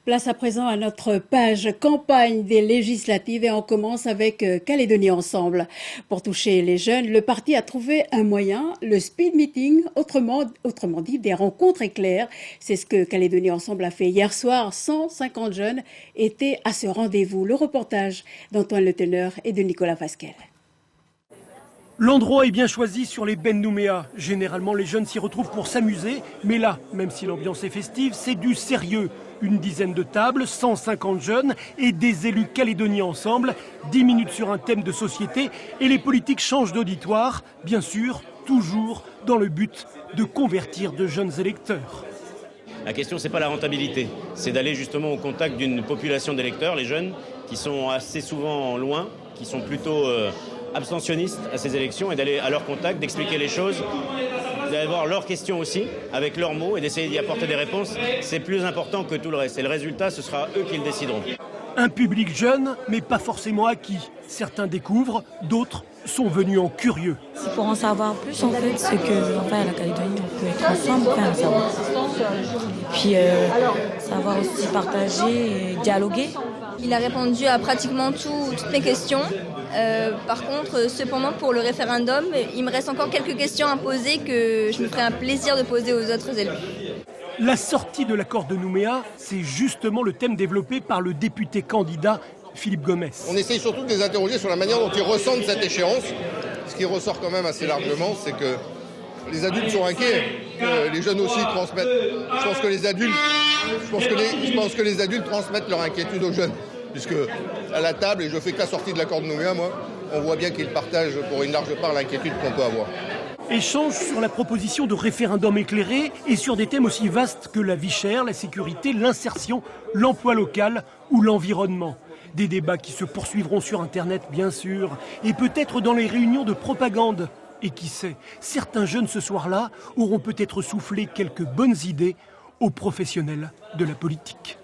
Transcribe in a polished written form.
Place à présent à notre page campagne des législatives et on commence avec Calédonie Ensemble. Pour toucher les jeunes, le parti a trouvé un moyen, le speed meeting, autrement dit des rencontres éclairs. C'est ce que Calédonie Ensemble a fait hier soir. 150 jeunes étaient à ce rendez-vous. Le reportage d'Antoine Le Teneur et de Nicolas Fasquelle. L'endroit est bien choisi sur les bennes Nouméa. Généralement, les jeunes s'y retrouvent pour s'amuser. Mais là, même si l'ambiance est festive, c'est du sérieux. Une dizaine de tables, 150 jeunes et des élus Calédonie Ensemble. 10 minutes sur un thème de société et les politiques changent d'auditoire. Bien sûr, toujours dans le but de convertir de jeunes électeurs. La question, c'est pas la rentabilité. C'est d'aller justement au contact d'une population d'électeurs, les jeunes, qui sont assez souvent loin, qui sont plutôt abstentionnistes à ces élections et d'aller à leur contact, d'expliquer les choses, d'avoir leurs questions aussi, avec leurs mots et d'essayer d'y apporter des réponses. C'est plus important que tout le reste. Et le résultat, ce sera eux qui le décideront. Un public jeune, mais pas forcément acquis. Certains découvrent, d'autres sont venus en curieux. C'est pour en savoir plus, en fait, ce que, enfin, à la Calédonie, on peut être ensemble, enfin, savoir. Puis, savoir aussi partager et dialoguer. Il a répondu à pratiquement toutes mes questions. Par contre, cependant, pour le référendum, il me reste encore quelques questions à poser que je me ferai un plaisir de poser aux autres élus. La sortie de l'accord de Nouméa, c'est justement le thème développé par le député candidat Philippe Gomès. On essaye surtout de les interroger sur la manière dont ils ressentent cette échéance. Ce qui ressort quand même assez largement, c'est que les adultes sont inquiets, que les jeunes aussi transmettent. Je pense que les adultes transmettent leur inquiétude aux jeunes. Puisque à la table, et je fais qu'à sortir de l'accord de Nouméa, moi, on voit bien qu'ils partagent pour une large part l'inquiétude qu'on peut avoir. Échange sur la proposition de référendum éclairé et sur des thèmes aussi vastes que la vie chère, la sécurité, l'insertion, l'emploi local ou l'environnement. Des débats qui se poursuivront sur Internet, bien sûr, et peut-être dans les réunions de propagande. Et qui sait, certains jeunes ce soir-là auront peut-être soufflé quelques bonnes idées aux professionnels de la politique.